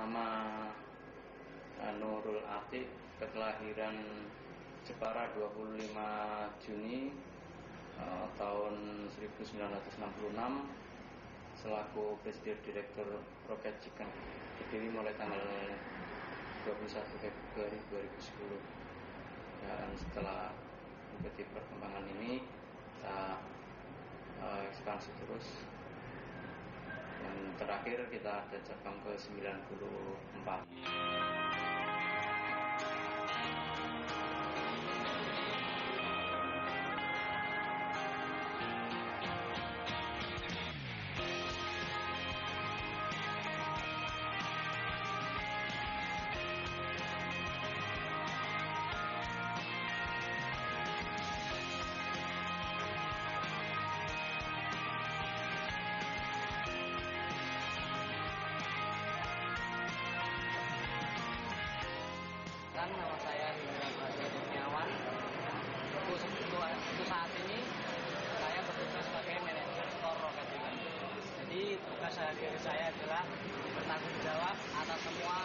Nama Nurul Atik, kelahiran Jepara 25 Juni tahun 1966, selaku Presiden Direktur Rocket Chicken, berdiri mulai tanggal 21 Februari 2010. Dan setelah mengikuti perkembangan ini, kita ekspansi terus. Dan terakhir kita ada cabang ke 94. Nama saya Hendra Prasetyo Kurniawan. Untuk saat ini saya bekerja sebagai manajer store Rocket Chicken. Jadi tugas saya adalah bertanggung jawab atas semua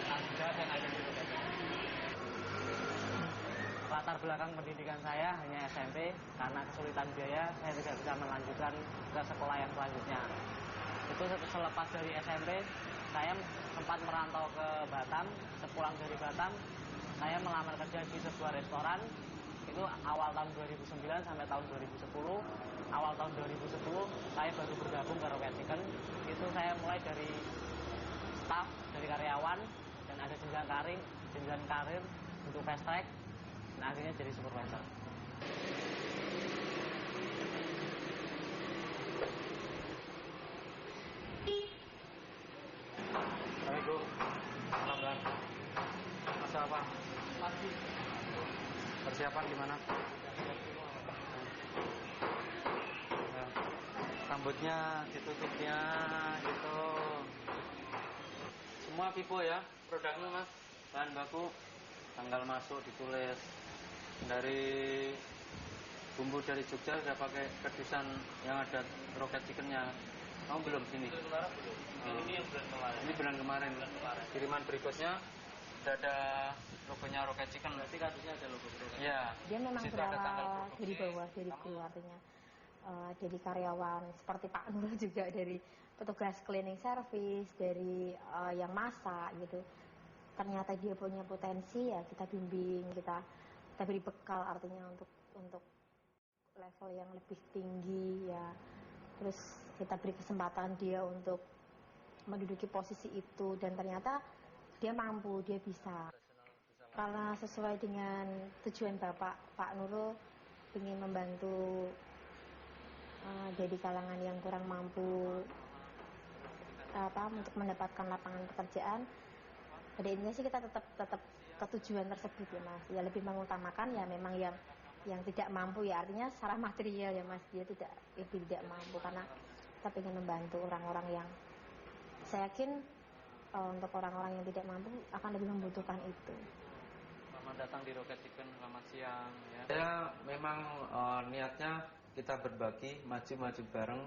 tanggung jawab yang ada di Rocket Chicken. Latar belakang pendidikan saya hanya SMP, karena kesulitan biaya saya tidak bisa melanjutkan ke sekolah yang selanjutnya. Itu selepas dari SMP, saya sempat merantau ke Batam. Sepulang dari Batam, saya melamar kerja di sebuah restoran. Itu awal tahun 2009 sampai tahun 2010. Awal tahun 2010 saya baru bergabung ke Rocket Chicken. Itu saya mulai dari staff, dari karyawan, dan ada jenjang karir untuk fast track, dan akhirnya jadi supervisor. Assalamualaikum. Kabar? Masa apa? Pagi. Persiapan gimana? Ya. Rambutnya ditutupnya gitu. Semua pipo ya, produknya mas. Bahan baku, tanggal masuk ditulis. Dari bumbu dari Jogja udah pakai kerdusan yang ada Rocket Chickennya. Kamu belum sini? Belum. Ini yang bulan kemarin. Ini bulan kemarin. Kiriman berikutnya udah ada logonya Rocket Chicken. Berarti kardusnya ada logo Rocket. Iya. Dia memang berawal dari bawah, dari kru, artinya dari karyawan seperti Pak Nur juga, dari petugas cleaning service, dari yang masak gitu. Ternyata dia punya potensi, ya kita bimbing, kita beri bekal, artinya untuk level yang lebih tinggi ya. Terus kita beri kesempatan dia untuk menduduki posisi itu, dan ternyata dia mampu, dia bisa. Karena sesuai dengan tujuan Bapak, Pak Nurul ingin membantu jadi kalangan yang kurang mampu untuk mendapatkan lapangan pekerjaan. Pada intinya sih kita tetap ke tujuan tersebut ya mas. Ya lebih mengutamakan ya memang yang tidak mampu, ya artinya secara material ya mas, dia tidak mampu, karena kita ingin membantu orang-orang yang saya yakin untuk orang-orang yang tidak mampu akan lebih membutuhkan itu. Selamat datang di Rocket Chicken, selamat siang ya. Saya memang niatnya kita berbagi, maju bareng.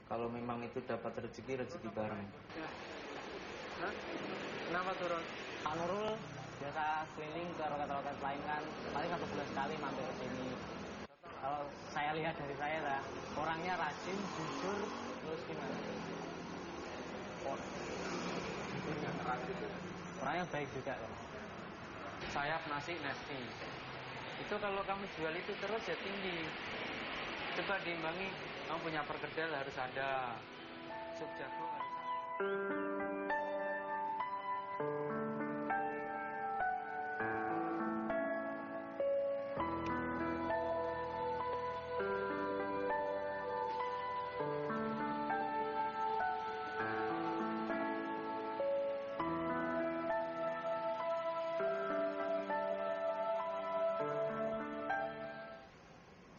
Kalau memang itu dapat rezeki bareng. Ya. Kenapa turun? Pak Nurul biasa keliling ke roket-roket lain kan, paling 1 bulan sekali mampir ke sini. Kalau saya lihat dari saya lah, orangnya rajin, jujur, terus gimana? Jujurnya keras gitu. Orangnya baik juga kan. Sayap nasi nesti. Itu kalau kamu jual itu terus ya tinggi. Coba diimbangi, kamu punya perkedel harus ada, sup jago harus ada.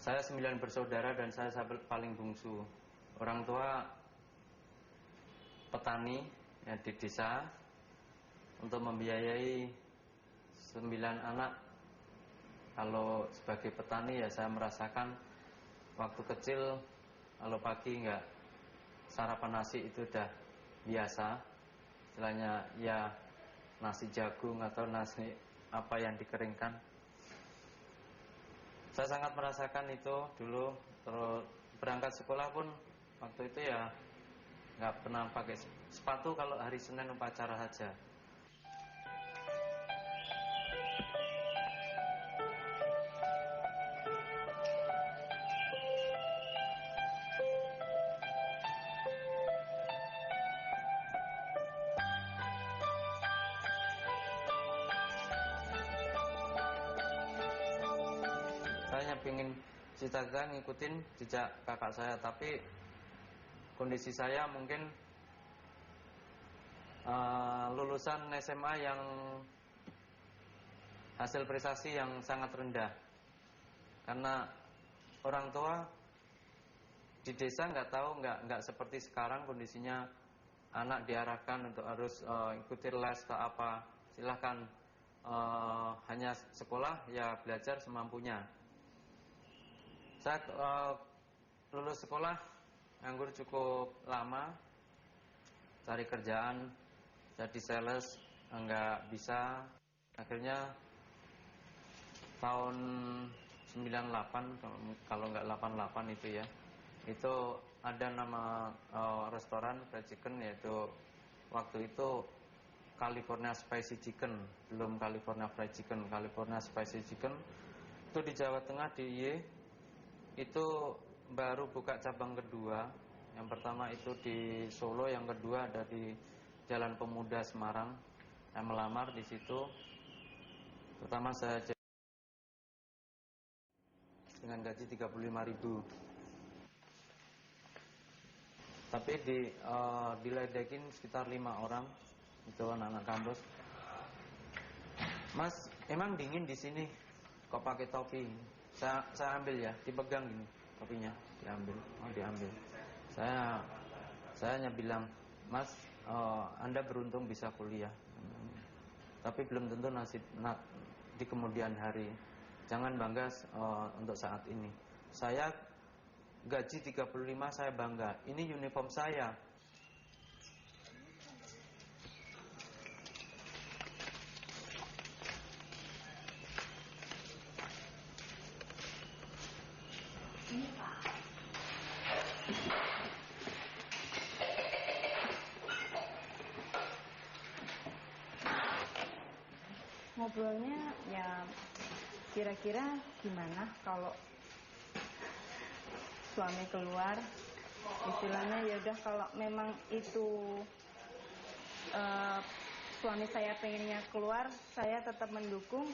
Saya 9 bersaudara dan saya paling bungsu. Orang tua petani ya, di desa. Untuk membiayai 9 anak. Kalau sebagai petani ya saya merasakan waktu kecil, kalau pagi nggak sarapan nasi itu udah biasa. istilahnya ya nasi jagung atau nasi apa yang dikeringkan. Saya sangat merasakan itu dulu. Terus berangkat sekolah pun waktu itu ya nggak pernah pakai sepatu kalau hari Senin upacara saja. Saya ingin cita-cita ngikutin jejak kakak saya, tapi kondisi saya mungkin lulusan SMA yang hasil prestasi yang sangat rendah, karena orang tua di desa nggak tahu, nggak seperti sekarang kondisinya anak diarahkan untuk harus ikuti les atau apa, silahkan hanya sekolah ya belajar semampunya. Saya lulus sekolah nganggur cukup lama, cari kerjaan jadi sales nggak bisa. Akhirnya tahun 98 kalau nggak 88 itu ya, itu ada nama restoran fried chicken, yaitu waktu itu California Spicy Chicken, belum California Fried Chicken, California Spicy Chicken. Itu di Jawa Tengah di Y. Itu baru buka cabang kedua. Yang pertama itu di Solo, yang kedua ada di Jalan Pemuda Semarang. Saya melamar di situ. Pertama saya dengan gaji 35.000. Tapi diledekin sekitar 5 orang. Itu anak-anak kampus. Mas, emang dingin di sini, kok pakai topi? Saya ambil ya, dipegang gini topinya, diambil. Saya hanya bilang, Mas, Anda beruntung bisa kuliah, tapi belum tentu nasib di kemudian hari. Jangan bangga untuk saat ini. Saya gaji 35, saya bangga. Ini uniform saya. Ngobrolnya ya kira-kira gimana kalau suami keluar, istilahnya ya udah, kalau memang itu suami saya pengennya keluar, saya tetap mendukung,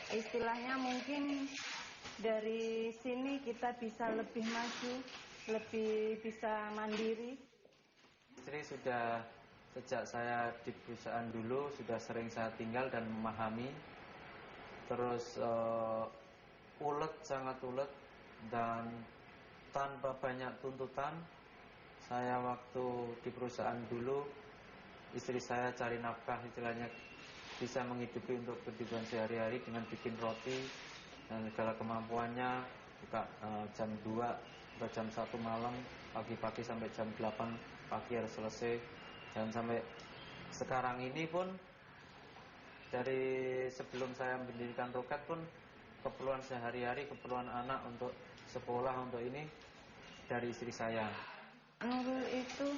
istilahnya mungkin dari sini kita bisa lebih maju, lebih bisa mandiri. Istri sudah, sejak saya di perusahaan dulu sudah sering saya tinggal dan memahami. Terus ulet, sangat ulet, dan tanpa banyak tuntutan. Saya waktu di perusahaan dulu, istri saya cari nafkah, istilahnya bisa menghidupi untuk kehidupan sehari-hari dengan bikin roti dan segala kemampuannya, buka jam 2 atau jam 1 malam, pagi-pagi sampai jam 8 pagi harus selesai. Dan sampai sekarang ini pun, dari sebelum saya mendirikan Roket pun, keperluan sehari-hari, keperluan anak untuk sekolah, untuk ini, dari istri saya. Nurul itu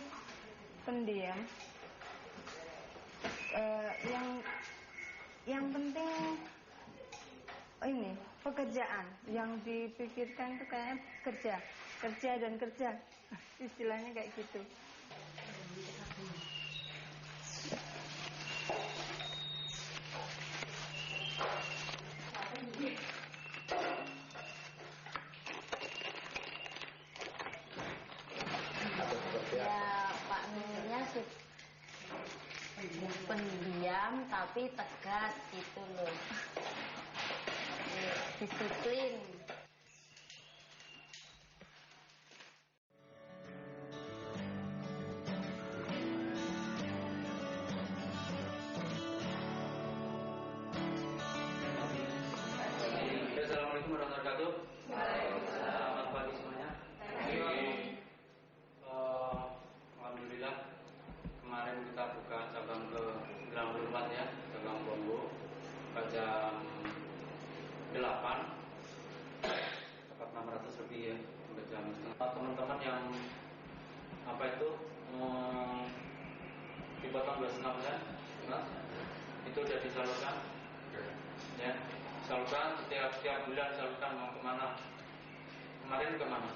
pendiam. Yang penting ini pekerjaan, yang dipikirkan itu kayaknya kerja dan kerja, istilahnya kayak gitu. Ya Pak Nurnya pendiam tapi tegas gitu loh, disiplin. Assalamualaikum warahmatullahi wabarakatuh. Selamat pagi semuanya. 6-nya, Mas. Itu sudah disalurkan. Ya, salurkan setiap bulan, salurkan mau kemana? Kemarin kemana?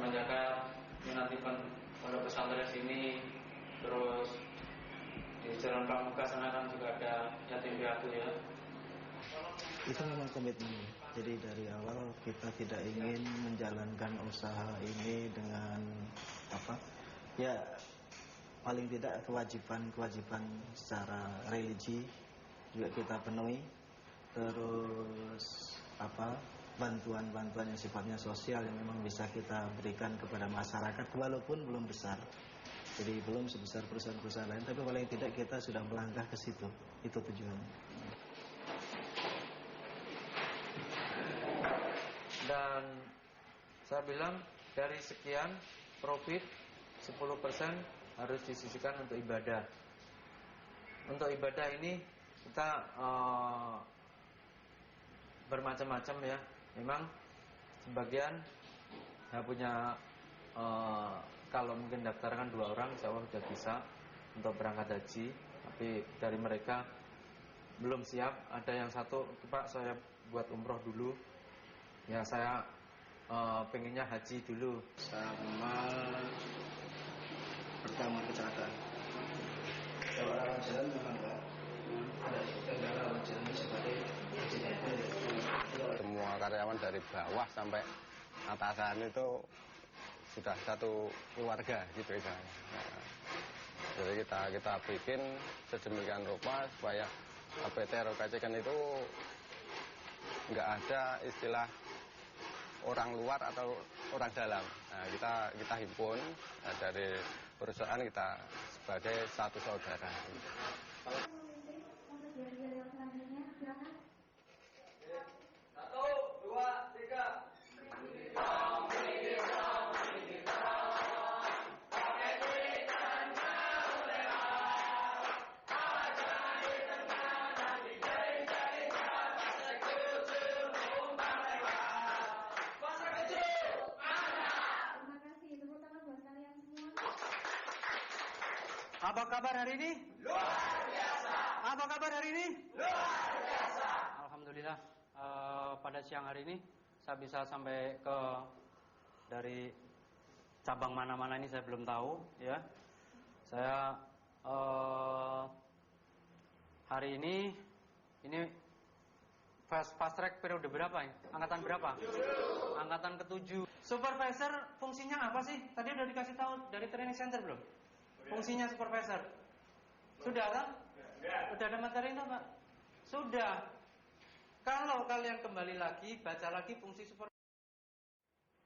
Menjaga nanti pondok pesantren sini, terus di Jalan Pramuka sana kan juga ada yatim piatu ya. Itu memang komitmen. Jadi dari awal kita tidak ingin menjalankan usaha ini dengan apa? Ya paling tidak kewajiban secara religi juga kita penuhi. Terus apa? Bantuan-bantuan yang sifatnya sosial yang memang bisa kita berikan kepada masyarakat walaupun belum besar. Jadi belum sebesar perusahaan-perusahaan lain, tapi paling tidak kita sudah melangkah ke situ. Itu tujuannya. Dan saya bilang dari sekian profit 10% harus disisihkan untuk ibadah. Untuk ibadah ini kita bermacam-macam ya. Memang sebagian saya punya kalau mungkin daftarkan 2 orang, insya Allah sudah bisa untuk berangkat haji. Tapi dari mereka belum siap. Ada yang satu, Pak saya buat umroh dulu. Ya saya pengennya haji dulu. Sama pertama kecelakaan. Kalau arah jalan memang enggak ada kendala jalan sebagai semua karyawan dari bawah sampai atasan itu sudah satu keluarga gitu ya. Nah, jadi kita bikin sedemikian rupa supaya PT Rokacikan itu nggak ada istilah orang luar atau orang dalam. Nah, kita himpun dari perusahaan kita sebagai satu saudara. Apa kabar hari ini? Luar biasa. Apa kabar hari ini? Luar biasa. Alhamdulillah pada siang hari ini saya bisa sampai ke dari cabang mana-mana ini saya belum tahu ya. Saya hari ini fast track periode berapa ya? Angkatan berapa? 7. Angkatan ke-7. Supervisor fungsinya apa sih? Tadi udah dikasih tahu dari training center belum? Fungsinya supervisor sudah kan? Sudah ada materi itu Pak? Sudah. Kalau kalian kembali lagi baca lagi fungsi supervisor.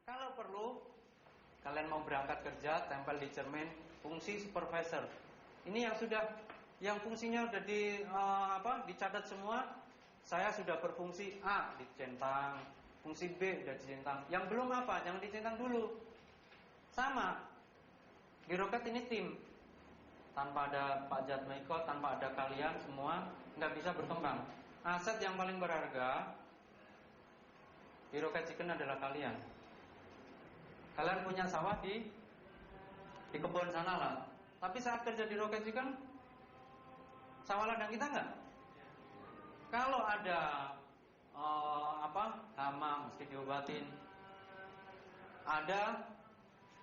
Kalau perlu kalian mau berangkat kerja tempel di cermin fungsi supervisor. Ini yang fungsinya udah dicatat semua. Saya sudah berfungsi A dicentang, fungsi B udah dicentang. Yang belum apa? Jangan dicentang dulu. Sama. Di Roket ini tim. Tanpa ada Pak Jatmiko, tanpa ada kalian semua nggak bisa berkembang. Aset yang paling berharga di Roket Chicken adalah kalian. Kalian punya sawah di kebun sana lah. Tapi saat kerja di Roket Chicken, sawah ladang kita nggak. Kalau ada hama mesti diobatin. Ada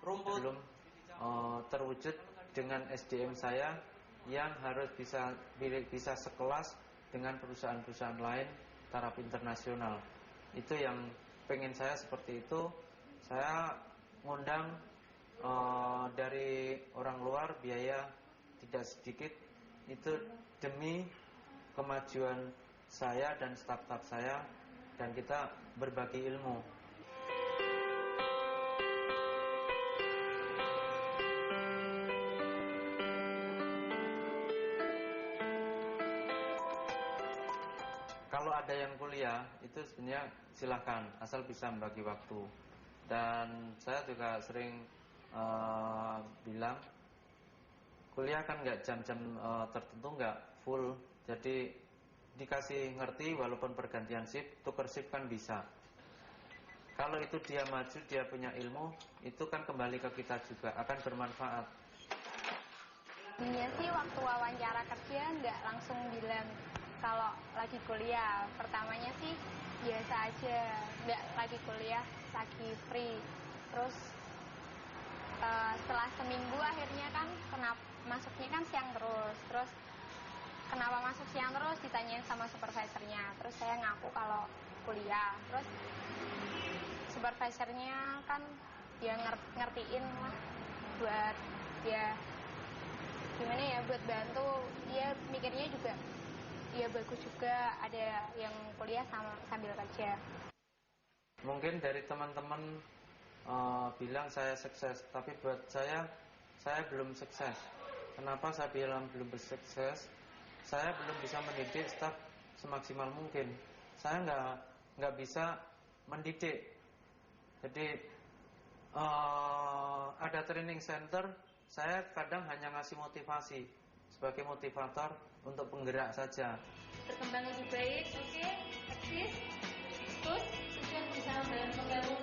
rumput belum terwujud dengan SDM saya yang harus bisa sekelas dengan perusahaan-perusahaan lain taraf internasional. Itu yang pengen saya seperti itu. Saya ngundang dari orang luar biaya tidak sedikit itu demi kemajuan saya dan staf-staf saya dan kita berbagi ilmu. Kalau ada yang kuliah itu sebenarnya silahkan asal bisa membagi waktu. Dan saya juga sering bilang kuliah kan nggak jam-jam tertentu, nggak full. Jadi dikasih ngerti walaupun pergantian shift, tuker shift kan bisa. Kalau itu dia maju, dia punya ilmu, itu kan kembali ke kita juga akan bermanfaat. Ini sih waktu wawancara kerja nggak langsung bilang kalau lagi kuliah. Pertamanya sih biasa aja, nggak lagi kuliah, lagi free. Terus setelah seminggu akhirnya kan masuknya kan siang terus. Terus kenapa masuk siang terus ditanyain sama supervisornya. Terus saya ngaku kalau kuliah. Terus supervisornya kan dia ngertiin lah buat dia gimana ya, buat bantu. Dia mikirnya juga ya bagus juga ada yang kuliah sambil kerja. Mungkin dari teman-teman bilang saya sukses, tapi buat saya belum sukses. Kenapa saya bilang belum sukses? Saya belum bisa mendidik staf semaksimal mungkin. Saya nggak bisa mendidik. Jadi ada training center, saya kadang hanya ngasih motivasi sebagai motivator untuk penggerak saja. Berkembang lebih baik, oke, eksis, terus tujuan berusaha dalam membangun